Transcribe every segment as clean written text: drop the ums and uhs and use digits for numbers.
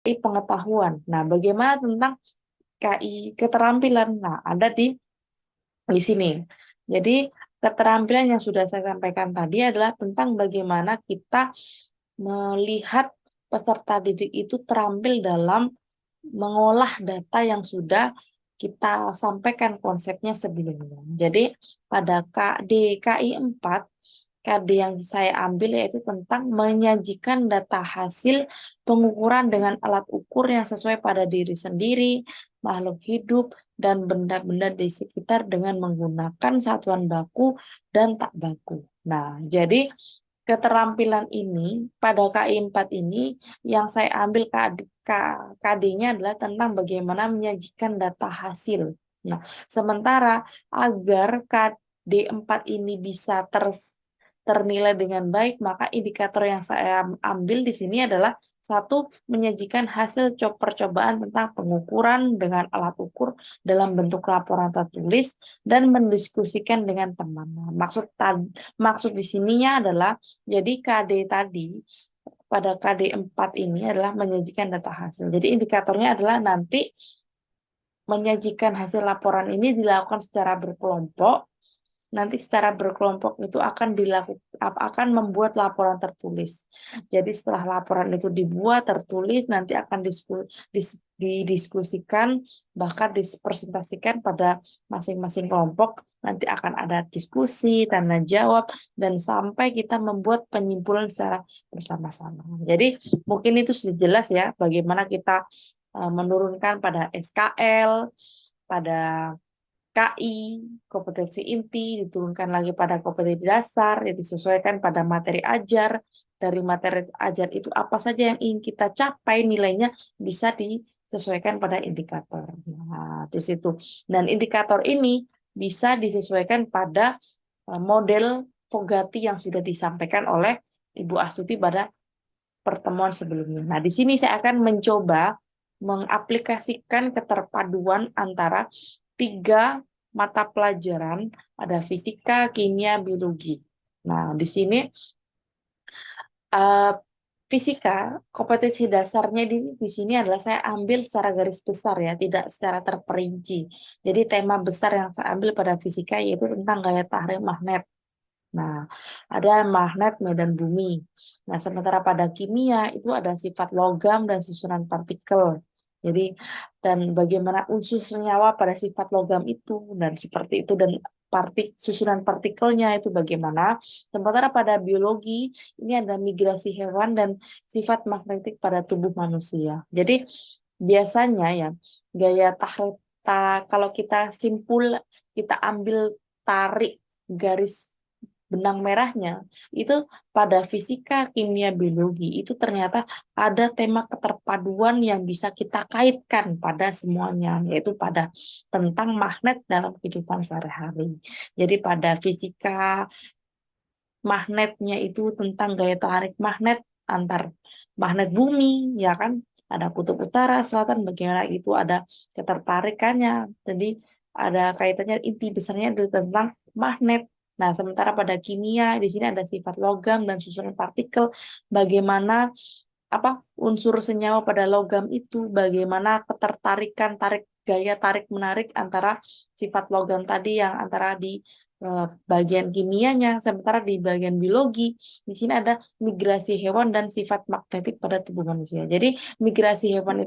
pengetahuan. Nah, bagaimana tentang KI keterampilan? Nah, ada di sini. Jadi, keterampilan yang sudah saya sampaikan tadi adalah tentang bagaimana kita melihat peserta didik itu terampil dalam mengolah data yang sudah kita sampaikan konsepnya sebelumnya. Jadi, pada KDKI 4 KD yang saya ambil yaitu tentang menyajikan data hasil pengukuran dengan alat ukur yang sesuai pada diri sendiri, makhluk hidup, dan benda-benda di sekitar dengan menggunakan satuan baku dan tak baku. Nah, jadi keterampilan ini pada KI 4 ini yang saya ambil KD-nya adalah tentang bagaimana menyajikan data hasil. Nah, sementara agar KD 4 ini bisa ternilai dengan baik, maka indikator yang saya ambil di sini adalah satu, menyajikan hasil percobaan tentang pengukuran dengan alat ukur dalam bentuk laporan tertulis dan mendiskusikan dengan teman. Nah, maksud di sininya adalah jadi KD tadi pada KD 4 ini adalah menyajikan data hasil. Jadi indikatornya adalah nanti menyajikan hasil laporan ini dilakukan secara berkelompok. Nanti secara berkelompok itu akan membuat laporan tertulis. Jadi setelah laporan itu dibuat tertulis, nanti akan didiskusikan, bahkan dipresentasikan pada masing-masing kelompok. Nanti akan ada diskusi, tanya jawab, dan sampai kita membuat penyimpulan secara bersama-sama. Jadi mungkin itu sudah jelas ya bagaimana kita menurunkan pada SKL, pada KI, kompetensi inti, diturunkan lagi pada kompetensi dasar, yang disesuaikan pada materi ajar. Dari materi ajar itu apa saja yang ingin kita capai nilainya bisa disesuaikan pada indikator. Nah, di situ. Dan indikator ini bisa disesuaikan pada model Fogati yang sudah disampaikan oleh Ibu Astuti pada pertemuan sebelumnya. Nah, di sini saya akan mencoba mengaplikasikan keterpaduan antara tiga mata pelajaran, ada fisika, kimia, biologi. Nah, di sini eh, fisika, kompetensi dasarnya di sini adalah saya ambil secara garis besar ya, tidak secara terperinci. Jadi tema besar yang saya ambil pada fisika yaitu tentang gaya tarik magnet. Nah, ada magnet medan bumi. Nah, sementara pada kimia itu ada sifat logam dan susunan partikel. Jadi, dan bagaimana unsur senyawa pada sifat logam itu, dan seperti itu, dan susunan partikelnya itu bagaimana. Sementara pada biologi, ini ada migrasi hewan dan sifat magnetik pada tubuh manusia. Jadi, biasanya ya, gaya tarik, kalau kita kita ambil tarik garis benang merahnya itu pada fisika, kimia, biologi itu ternyata ada tema keterpaduan yang bisa kita kaitkan pada semuanya, yaitu pada tentang magnet dalam kehidupan sehari-hari. Jadi pada fisika magnetnya itu tentang gaya tarik magnet antar magnet bumi, ya kan? Ada kutub utara, selatan, bagaimana itu ada ketertarikannya. Jadi ada kaitannya inti besarnya itu tentang magnet. Nah, sementara pada kimia di sini ada sifat logam dan susunan partikel, bagaimana apa unsur senyawa pada logam itu, bagaimana ketertarikan gaya tarik menarik antara sifat logam tadi yang antara di bagian kimianya, sementara di bagian biologi di sini ada migrasi hewan dan sifat magnetik pada tubuh manusia. Jadi migrasi hewan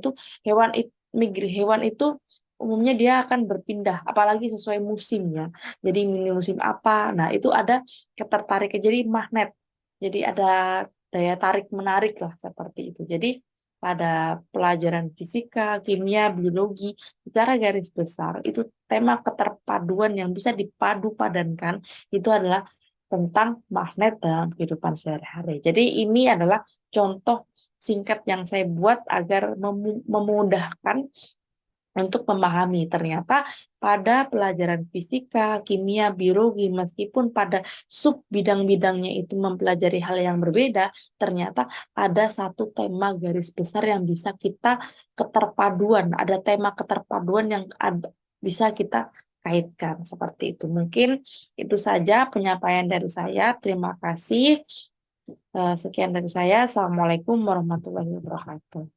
itu umumnya dia akan berpindah, apalagi sesuai musimnya. Jadi mini musim apa, nah itu ada ketertarikan jadi magnet. Jadi ada daya tarik menarik lah seperti itu. Jadi pada pelajaran fisika, kimia, biologi, secara garis besar itu tema keterpaduan yang bisa dipadu-padankan itu adalah tentang magnet dalam kehidupan sehari-hari. Jadi ini adalah contoh singkat yang saya buat agar memudahkan untuk memahami. Ternyata pada pelajaran fisika, kimia, biologi, meskipun pada sub bidang-bidangnya itu mempelajari hal yang berbeda, ternyata ada satu tema garis besar yang bisa kita keterpaduan, ada tema keterpaduan yang bisa kita kaitkan seperti itu. Mungkin itu saja penyampaian dari saya. Terima kasih. Sekian dari saya. Assalamualaikum warahmatullahi wabarakatuh.